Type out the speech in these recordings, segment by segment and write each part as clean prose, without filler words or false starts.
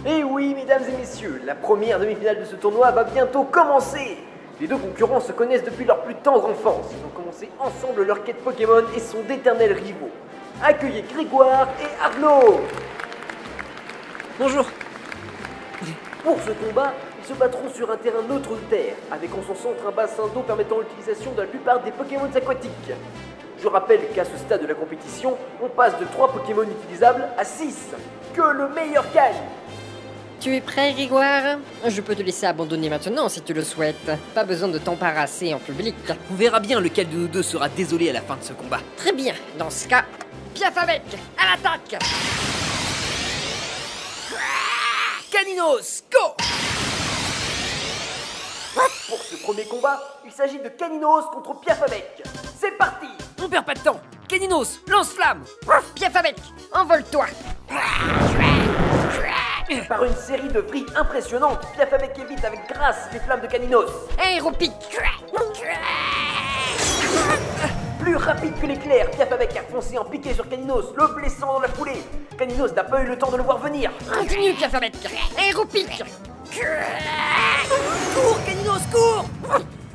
Et oui, mesdames et messieurs, la première demi-finale de ce tournoi va bientôt commencer. Les deux concurrents se connaissent depuis leur plus tendre enfance. Ils ont commencé ensemble leur quête Pokémon et sont d'éternels rivaux. Accueillez Grégoire et Arnaud. Bonjour. Pour ce combat, ils se battront sur un terrain neutre de terre, avec en son centre un bassin d'eau permettant l'utilisation de la plupart des Pokémon aquatiques. Je rappelle qu'à ce stade de la compétition, on passe de 3 Pokémon utilisables à 6. Que le meilleur gagne. Tu es prêt, Grégoire? Je peux te laisser abandonner maintenant si tu le souhaites. Pas besoin de t'embarrasser en public. On verra bien lequel de nous deux sera désolé à la fin de ce combat. Très bien, dans ce cas, Piaf avec, à l'attaque! Caninos, go! Pour ce premier combat, il s'agit de Caninos contre Piafabec. C'est parti! On perd pas de temps. Caninos, lance-flamme! Piaf avec, envole-toi! Par une série de vrilles impressionnantes, Piafabec évite avec grâce les flammes de Caninos. Aéropic! Plus rapide que l'éclair, Piafabec a foncé en piqué sur Caninos, le blessant dans la foulée. Caninos n'a pas eu le temps de le voir venir. Continue, Piaf avec! Aéropic! Cours, Caninos, cours!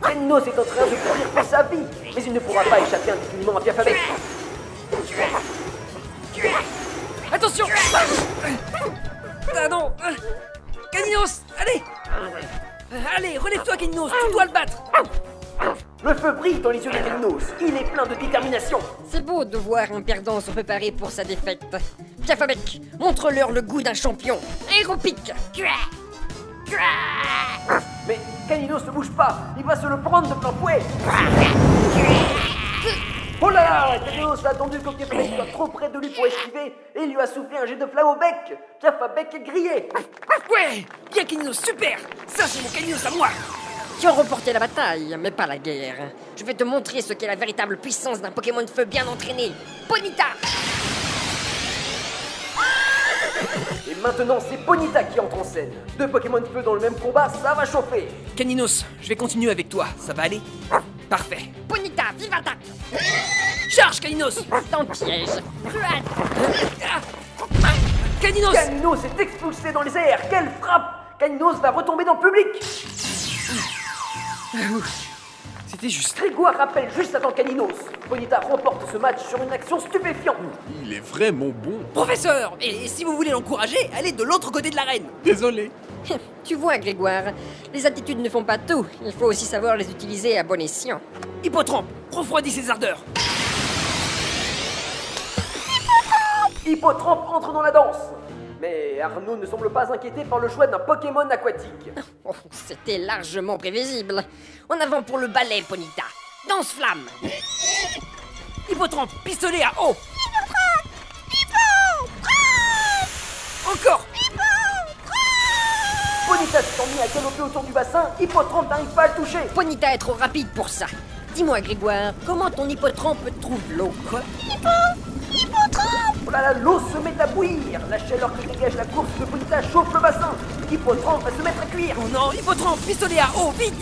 Caninos est en train de courir pour sa vie, mais il ne pourra pas échapper indéfiniment à Piafabec. Attention! Ah non! Caninos, allez! Allez, relève-toi, Caninos, tu dois le battre! Le feu brille dans les yeux de Caninos, il est plein de détermination. C'est beau de voir un perdant se préparer pour sa défaite. Piaf avec, montre-leur le goût d'un champion. Aéropic! Mais Caninos ne bouge pas, il va se le prendre de plein fouet. Oh là là, Caninos a attendu que Piafabec soit trop près de lui pour esquiver et il lui a soufflé un jet de flamme au bec. Piafabec est grillé. Ouais! Bien, Caninos, super! Ça, c'est mon Caninos à moi! Tu as remporté la bataille, mais pas la guerre. Je vais te montrer ce qu'est la véritable puissance d'un Pokémon de feu bien entraîné. Ponyta! Et maintenant, c'est Ponyta qui entre en scène. Deux Pokémon de feu dans le même combat, ça va chauffer. Caninos, je vais continuer avec toi, ça va aller? Parfait. Ponyta, vive attaque! Charge, Caninos! Dans le piège. Caninos! Caninos est expulsé dans les airs, quelle frappe! Caninos va retomber dans le public. C'était juste. Grégoire rappelle juste avant Caninos. Ponyta remporte ce match sur une action stupéfiante. Il est vraiment bon. Professeur! Et si vous voulez l'encourager, allez de l'autre côté de l'arène! Désolé. Tu vois, Grégoire, les attitudes ne font pas tout. Il faut aussi savoir les utiliser à bon escient. Hippotrampe, refroidis ses ardeurs! Hippotrampe entre dans la danse. Mais Arnaud ne semble pas inquiété par le choix d'un Pokémon aquatique. Oh, c'était largement prévisible. En avant pour le balai, Ponyta. Danse-flamme! Hippotrampe, pistolet à eau! Encore! Ponyta s'est mis à galoper autour du bassin, Hippotrampe n'arrive pas à le toucher. Ponyta est trop rapide pour ça. Dis-moi, Grégoire, comment ton hippotrampe trouve l'eau? Quoi? Oh là là, l'eau se met à bouillir. La chaleur que dégage la course de Ponyta chauffe le bassin. Hippotrampe va se mettre à cuire. Oh non, Hippotrampe, pistolet à eau, vite!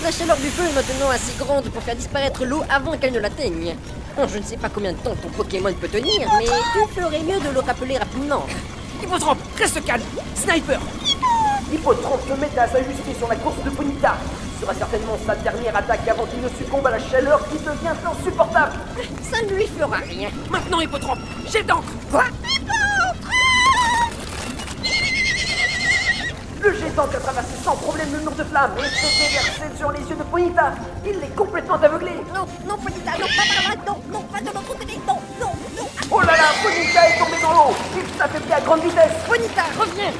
La chaleur du feu est maintenant assez grande pour faire disparaître l'eau avant qu'elle ne l'atteigne. Bon, je ne sais pas combien de temps ton Pokémon peut tenir, mais tu ferais mieux de le rappeler rapidement. Hippotrampe, reste calme! Sniper! Hippotrampe se met à s'ajuster sur la course de Ponyta. Ce sera certainement sa dernière attaque avant qu'il ne succombe à la chaleur qui devient insupportable. Ça ne lui fera rien. Maintenant, Hippotrampe, jet d'encre! Quoi? Le jet d'encre a traversé sans problème le mur de flamme et s'est déversé sur les yeux de Ponyta. Il est complètement aveuglé. Non, non, Ponyta, non, pas par là, non, pas de l'autre côté, non. Oh là là, Ponyta est tombé dans l'eau. Il s'affaiblit à grande vitesse. Ponyta, reviens!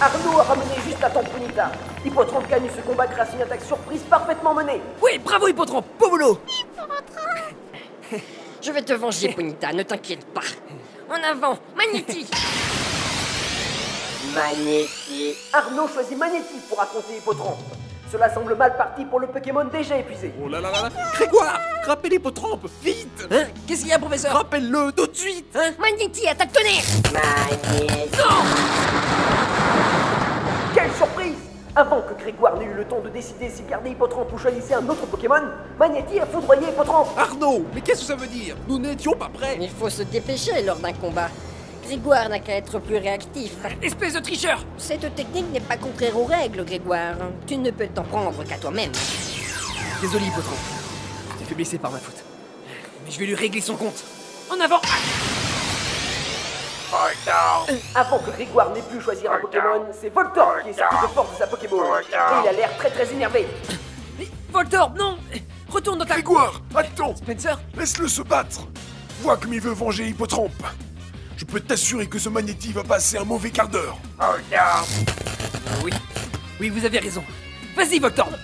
Arnaud a ramené juste à temps Ponyta. Hippotrampe gagne ce combat grâce à une attaque surprise parfaitement menée. Oui, bravo, Hippotrampe, beau boulot! Je vais te venger, Ponyta, ne t'inquiète pas. En avant, Magnéti! Magnéti. Arnaud choisit Magnéti pour affronter Hippotrampe. Cela semble mal parti pour le Pokémon déjà épuisé. Oh là là là là. Grégoire, rappelle Hippotrampe, vite. Hein? Qu'est-ce qu'il y a, professeur? Rappelle-le tout de suite. Hein? Magnéti, attaque tonnerre! Non! Quelle surprise! Avant que Grégoire n'ait eu le temps de décider s'il gardait Hippotrampe ou choisissait un autre Pokémon, Magnéti a foudroyé Hippotrampe. Arnaud, mais qu'est-ce que ça veut dire? Nous n'étions pas prêts. Il faut se dépêcher lors d'un combat. Grégoire n'a qu'à être plus réactif. Espèce de tricheur! Cette technique n'est pas contraire aux règles, Grégoire. Tu ne peux t'en prendre qu'à toi-même. Désolé, Hippotrampe. Je t'ai fait blesser par ma faute. Mais je vais lui régler son compte. En avant! Avant que Grégoire n'ait pu choisir un Pokémon, c'est Voltorb qui est sorti de force de sa Pokéball. Et il a l'air très très énervé. Mais Voltorb, non! Retourne dans ta... Grégoire, attends! Spencer? Laisse-le se battre! Vois comme il veut venger Hippotrampe. Je peux t'assurer que ce Magnéti va passer un mauvais quart d'heure. Oui. Oui, vous avez raison. Vas-y, Voltorb!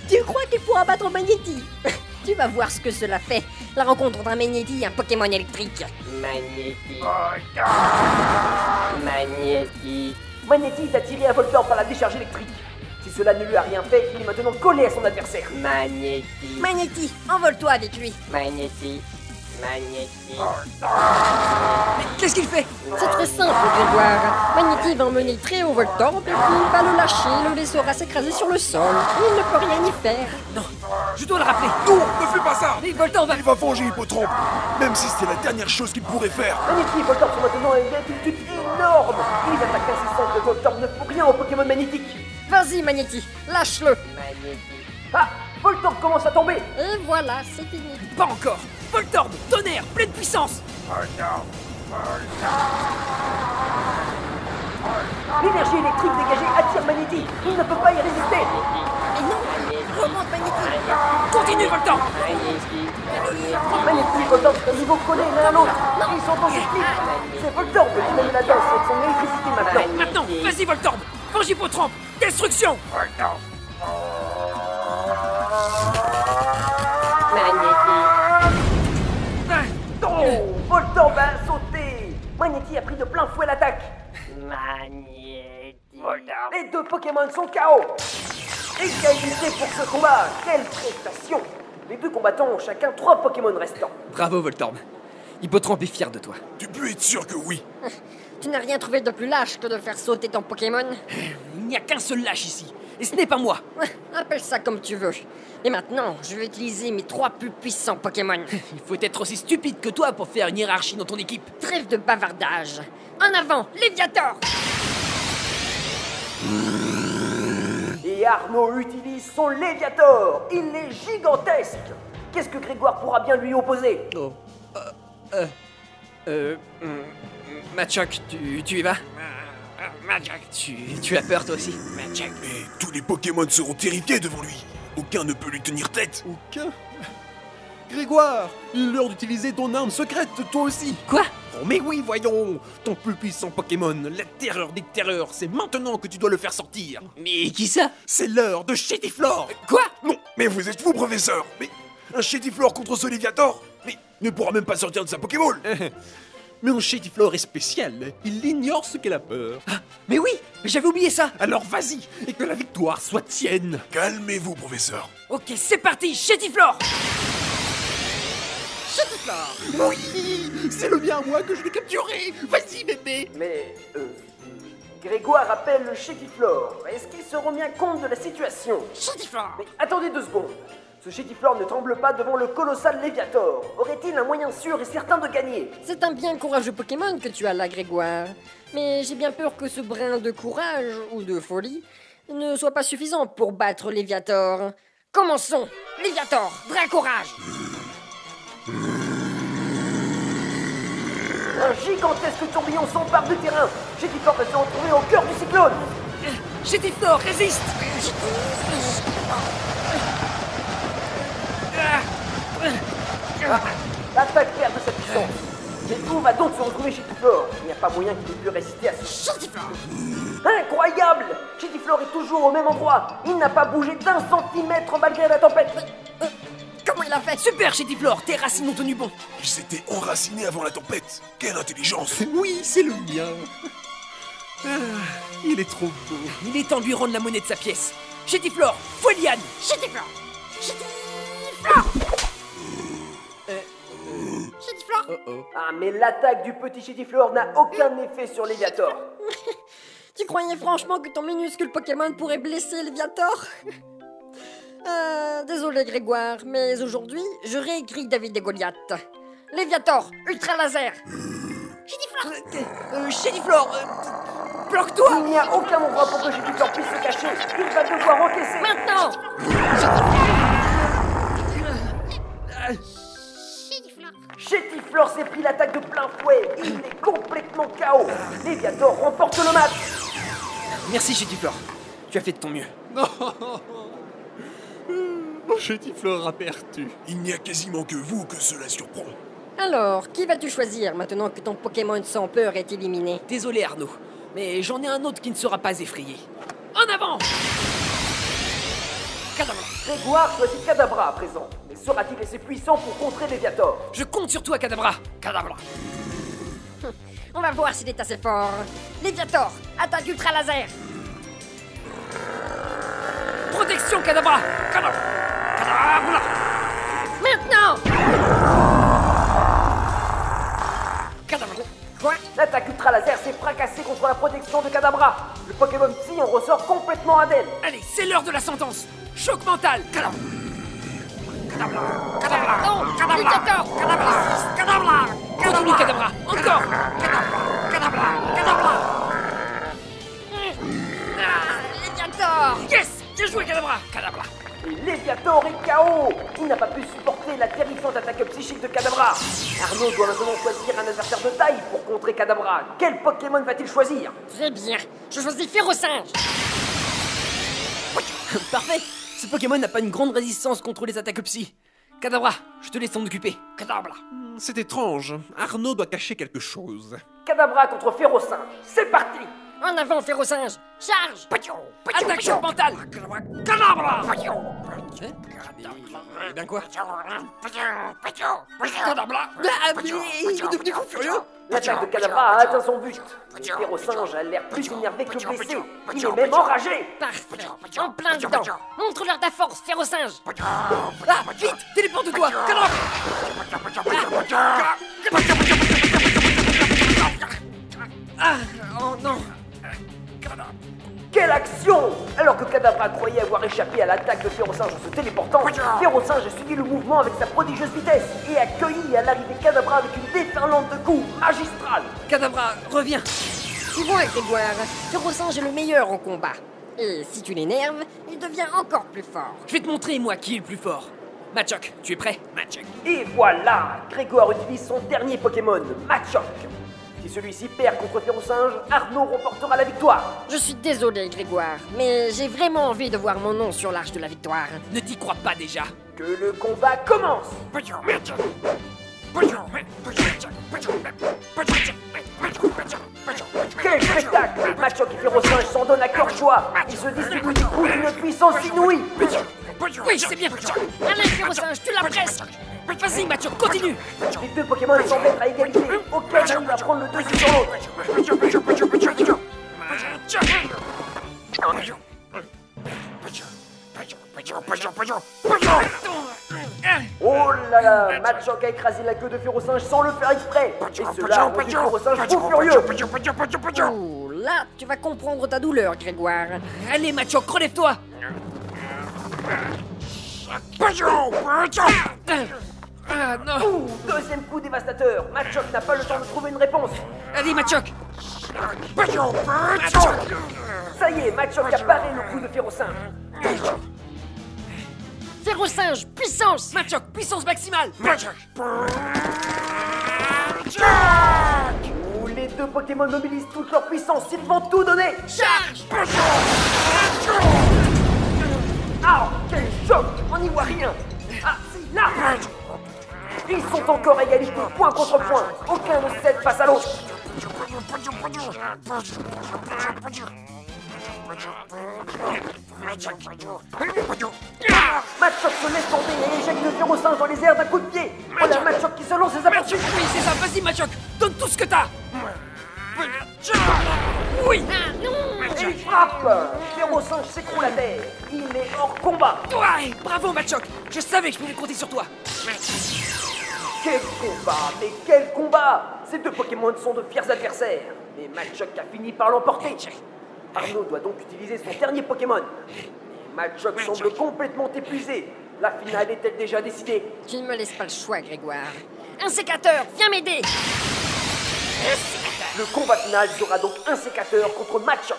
Tu crois qu'il pourra battre Magnéti? Tu vas voir ce que cela fait. La rencontre d'un Magnéti et un Pokémon électrique. Magnéti. Magnéti. Magnéti est attiré à Voltorb par la décharge électrique. Si cela ne lui a rien fait, il est maintenant collé à son adversaire. Magnéti. Magnéti, envole-toi avec lui. Magnéti. Magnéti. Mais qu'est-ce qu'il fait? C'est très simple, Grégoire. Magnéti va emmener très haut Voltorb et puis il va le lâcher, le laissera s'écraser sur le sol. Il ne peut rien y faire. Non, je dois le rappeler. Non, ne fais pas ça! Mais Voltorb va... Il va venger Hippotrampe, même si c'était la dernière chose qu'il pourrait faire. Magnéti et Voltorb sont maintenant à une altitude énorme. Et les attaques insistantes de Voltorb ne font rien au Pokémon magnétique. Vas-y, Magnéti, lâche-le. Magnéti. Ah, Voltorb commence à tomber. Et voilà, c'est fini. Pas encore. Voltorb, tonnerre, pleine puissance. L'énergie électrique dégagée attire Magnéti. Il ne peut pas y résister. Et non, remonte Magnéti. Continue, Voltorb. Magnéti et Voltorb sont à nouveau collés l'un à l'autre. Ils sont en split. C'est Voltorb qui mène la danse avec son électricité maintenant. Maintenant, vas-y, Voltorb. Venge Hippotrampe. Destruction. Magnéti. Oh, Voltorb a sauté. Magnéti a pris de plein fouet l'attaque. Magnéti. Les deux Pokémon sont KO. Égalité pour ce combat. Quelle prestation. Les deux combattants ont chacun 3 Pokémon restants. Bravo, Voltorb. Hippotrampe est fier de toi. Tu peux être sûr que oui. Tu n'as rien trouvé de plus lâche que de faire sauter ton Pokémon? Il n'y a qu'un seul lâche ici. Et ce n'est pas moi. Appelle ça comme tu veux. Et maintenant, je vais utiliser mes 3 plus puissants Pokémon. Il faut être aussi stupide que toi pour faire une hiérarchie dans ton équipe. Trêve de bavardage. En avant, Léviator! Et Arnaud utilise son Léviator. Il est gigantesque. Qu'est-ce que Grégoire pourra bien lui opposer? Oh. Machoc, tu y vas? Machoc, tu as peur toi aussi? Machoc. Mais tous les Pokémon seront terrifiés devant lui. Aucun ne peut lui tenir tête. Aucun. Grégoire, il est l'heure d'utiliser ton arme secrète, toi aussi. Quoi? Oh mais oui, voyons. Ton plus puissant Pokémon, la terreur des terreurs, c'est maintenant que tu dois le faire sortir. Mais qui ça? C'est l'heure de Chetiflor. Quoi? Non, mais vous êtes fou, professeur. Mais un Chetiflor contre ce Léviator? Mais il ne pourra même pas sortir de sa Pokéball. Mais un Chetiflor est spécial. Il ignore ce qu'est la peur. Mais oui, mais j'avais oublié ça. Alors vas-y, et que la victoire soit tienne. Calmez-vous, professeur. Ok, c'est parti, Chetiflor. Oui, c'est le mien à moi que je vais capturer. Vas-y, bébé. Mais, Grégoire appelle le Chetiflor. Est-ce qu'il se rend bien compte de la situation? Chetiflor! Mais attendez 2 secondes. Ce Chetiflor ne tremble pas devant le colossal Léviator. Aurait-il un moyen sûr et certain de gagner? C'est un bien courageux Pokémon que tu as là, Grégoire. Mais j'ai bien peur que ce brin de courage, ou de folie, ne soit pas suffisant pour battre Léviator. Commençons! Léviator, brin courage! Un gigantesque tourbillon s'empare du terrain. Chetiflor va se retrouver au cœur du cyclone. Chetiflor, résiste. L'attaque perd de sa puissance. Mais où va donc se retrouver Chetiflor? Il n'y a pas moyen qu'il ait pu résister à ce... Chetiflor! Incroyable! Chetiflor est toujours au même endroit. Il n'a pas bougé d'1 centimètre malgré la tempête. Comment il a fait? Super, Chetiflor, tes racines ont tenu bon. Il s'était enraciné avant la tempête. Quelle intelligence. Oui, c'est le mien. Ah, il est trop beau. Il est temps de lui rendre la monnaie de sa pièce. Chetiflor, Foliane. Chetiflor! Chetiflor! Chetiflor! Ah, mais l'attaque du petit Chetiflor n'a aucun effet sur Léviator. Tu croyais franchement que ton minuscule Pokémon pourrait blesser Léviator? Désolé Grégoire, mais aujourd'hui, je réécris David et Goliath. Léviator, Ultra Laser. Shadiflor, bloque-toi. Il n'y a aucun endroit pour que Shadiflor puisse se cacher. Il va devoir encaisser. Maintenant! Shadiflor s'est pris l'attaque de plein fouet. Il est complètement KO. Léviator remporte le match. Merci Shadiflor, tu as fait de ton mieux. Shadiflor a perdu. Il n'y a quasiment que vous que cela surprend. Alors, qui vas-tu choisir maintenant que ton Pokémon sans peur est éliminé? Désolé Arnaud, mais j'en ai un autre qui ne sera pas effrayé. En avant! Kadabra. Grégoire choisit Kadabra à présent. Mais sera-t-il assez puissant pour contrer Léviator? Je compte sur toi Kadabra. Kadabra. On va voir s'il est assez fort. Léviator, attaque Ultra Laser. Protection Kadabra. Kadabra. Kadabra. Maintenant! Kadabra. Quoi? L'attaque Ultra Laser s'est fracassée contre la protection de Kadabra. Le Pokémon Psy en ressort complètement indemne. Allez, c'est l'heure de la sentence. Choc mental. Kadabra. Kadabra. Kadabra. Non! Léviator! Kadabra. Kadabra. Continue Kadabra. Encore. Kadabra. Kadabra. Léviator! Yes! Bien joué Kadabra. Kadabra. Et Léviator est KO. Il n'a pas pu supporter la terrifiante attaque psychique de Kadabra. Arnaud doit maintenant choisir un adversaire de taille pour contrer Kadabra. Quel Pokémon va-t-il choisir? Très bien, je choisis Férocinge. Parfait. Ce Pokémon n'a pas une grande résistance contre les attaques psy. Kadabra, je te laisse t'en occuper. Kadabra. C'est étrange. Arnaud doit cacher quelque chose. Kadabra contre Férocinge. C'est parti. En avant, Férocinge. Charge! Attaque choc mental. Kadabra. Eh ben quoi? Kadabra. Ah, mais il est devenu fou furieux. L'attaque de Kadabra a atteint son but. Férocinge a l'air plus énervé que blessé. Il est même enragé. Parfait. En plein dedans. Montre-leur ta force, Férocinge. Ah, vite, téléporte-toi. Kadabra. Ah, oh non. Quelle action! Alors que Kadabra croyait avoir échappé à l'attaque de Férocinge en se téléportant, Férocinge a suivi le mouvement avec sa prodigieuse vitesse et a cueilli à l'arrivée Kadabra avec une déferlante de coups magistrale. Kadabra, reviens. Tu vois, Grégoire, Férocinge est le meilleur en combat. Et si tu l'énerves, il devient encore plus fort. Je vais te montrer, moi, qui est le plus fort. Machoc, tu es prêt? Machoc. Et voilà! Grégoire utilise son dernier Pokémon, Machoc. Si celui-ci perd contre Férocinge, Arnaud remportera la victoire. Je suis désolé, Grégoire, mais j'ai vraiment envie de voir mon nom sur l'arche de la victoire. Ne t'y crois pas déjà. Que le combat commence! Quel spectacle! Machoc et Férocinge s'en donnent à cœur joie. Ils se distribuent des coups d'une puissance inouïe. Oui, c'est bien. Allez, Férocinge, tu la presses. Vas-y, Machoc, continue. Les deux Pokémon semblent être à égalité. Aucun il va prendre le dessus sur l'autre. Oh là là! Machoc a écrasé la queue de Férocinge sans le faire exprès. Et cela a rendu Férocinge fou furieux. Oh, là, tu vas comprendre ta douleur, Grégoire. Allez, Machoc, relève-toi. Ah non. Ouh, deuxième coup dévastateur. Machoc n'a pas le temps de trouver une réponse. Allez, Machoc. Ça y est, Machoc a paré le coup de Férocinge. Férocinge, puissance. Machoc, puissance maximale. Ouh, les deux Pokémon mobilisent toute leur puissance. Ils vont tout donner. Charge. Ah, quel choc! On n'y voit rien. Ah, si, là! Ils sont encore à égalité, point contre point. Aucun ne cède face à l'autre. Machoc se laisse tomber et éjecte le Férocinge dans les airs d'un coup de pied. Voilà Machoc qui se lance et s'aperçut. Oui, c'est ça, vas-y, Machoc. Donne tout ce que t'as. Oui. Et il frappe. Férocinge s'écroule à terre. Il est hors combat. Ouais, bravo, Machoc. Je savais que je pouvais compter sur toi. Quel combat, mais quel combat! Ces deux Pokémon sont de fiers adversaires. Mais Machoc a fini par l'emporter. Arnaud doit donc utiliser son dernier Pokémon. Machoc semble complètement épuisé. La finale est-elle déjà décidée? Tu ne me laisses pas le choix, Grégoire. Un sécateur, viens m'aider. Le combat final sera donc un sécateur contre Machoc.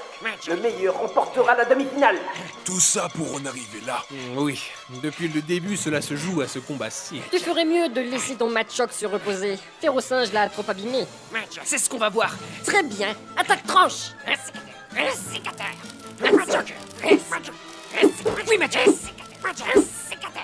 Le meilleur remportera la demi-finale. Tout ça pour en arriver là. Oui, depuis le début, cela se joue à ce combat-ci. Tu ferais mieux de laisser ton Machoc se reposer. Férocinge l'a trop abîmé. C'est ce qu'on va voir. Très bien, attaque tranche. Un sécateur. Un Machoc. Oui, Machoc. Un sécateur.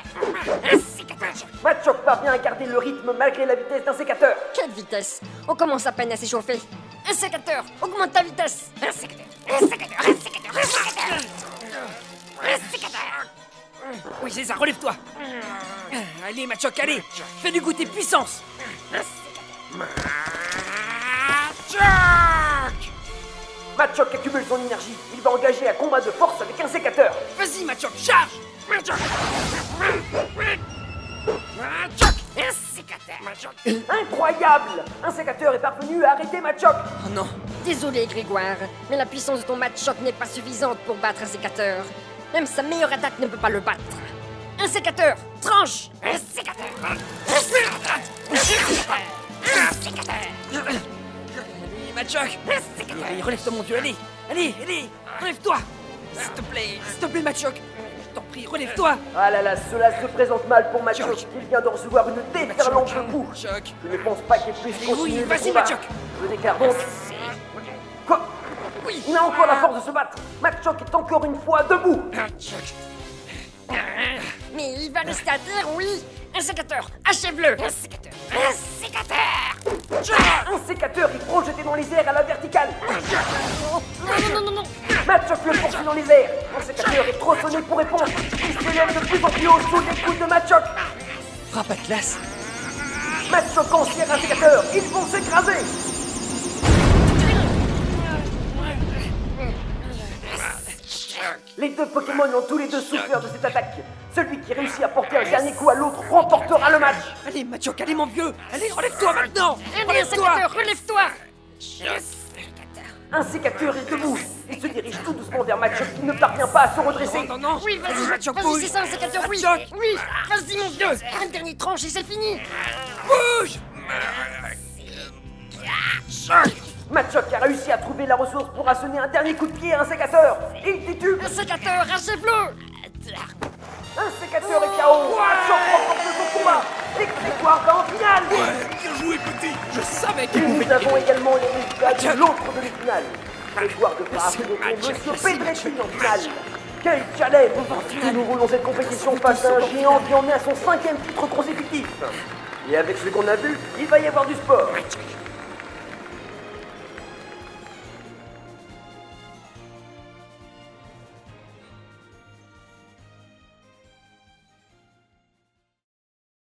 Un sécateur. Machoc parvient à garder le rythme malgré la vitesse d'un sécateur. Quelle vitesse! On commence à peine à s'échauffer. Un sécateur, augmente ta vitesse. Un sécateur. Un sécateur. Un sécateur. Un sécateur. Un sécateur. Oui, César, relève-toi. Allez, Machoc, allez. Fais-lui goûter puissance. Machoc accumule son énergie. Il va engager un combat de force avec un sécateur. Vas-y, Machoc, charge. Machoc. Un sécateur. Incroyable! Un sécateur est parvenu à arrêter Machoc. Oh non. Désolé, Grégoire, mais la puissance de ton Machoc n'est pas suffisante pour battre un sécateur. Même sa meilleure attaque ne peut pas le battre. Un sécateur, tranche! Un sécateur. Un sécateur. Un sécateur. Un sécateur. Allez, Machoc. Un sécateur. Allez, relève-toi, mon dieu, allez. Allez, allez, relève-toi. S'il te plaît, Machoc. Je t'en prie, relève-toi. Ah là là, cela se présente mal pour Machoc. Il vient de recevoir une déferlante de coups. Machoc. Je ne pense pas qu'il puisse Oui, continuer le vas-y, combat. Machoc. Je déclare donc... Quoi? Oui. Il a encore la force de se battre. Machoc est encore une fois debout. Mais il va rester à terre, oui! Un sécateur, achève-le! Un sécateur. Un sécateur. Un sécateur est projeté dans les airs à la verticale. Non, non, non, non, non! Machoc le poursuit dans les airs. Un sécateur est trop sonné pour répondre. Il s'élève de plus en plus haut sous les coups de Machoc. Frappe Atlas. Machoc enserre un sécateur. Ils vont s'écraser. Les deux Pokémon ont tous les deux souffert de cette attaque. Celui qui réussit à porter un dernier coup à l'autre remportera le match. Allez, Machoc, allez, mon vieux. Allez, relève-toi maintenant. Allez, un Relève-toi. sécateur, relève-toi! Un sécateur est debout. Il se dirige tout doucement vers Machoc qui ne parvient pas à se redresser. Non, non, non. Oui, vas-y, Machoc, vas-y, bouge. c'est ça, un sécateur, oui! Machoc. Oui! Vas-y, mon vieux! Un dernier tranche et c'est fini! Bouge. Machoc a réussi à trouver la ressource pour asséner un dernier coup de pied à un sécateur. Il titube. Un sécateur, achève-le! Un sécateur est KO. Machoc remporte son combat. Et Grégoire va en finale. Bien joué, petit. Je savais Et qu'il nous pouvait avons également les résultats de l'autre demi-finale. Grégoire devra affronter Monsieur Pedretti en finale. Quel challenge! Nous roulons cette compétition face à un géant qui en est à son 5e titre consécutif. Et avec ce qu'on a vu, il va y avoir du sport.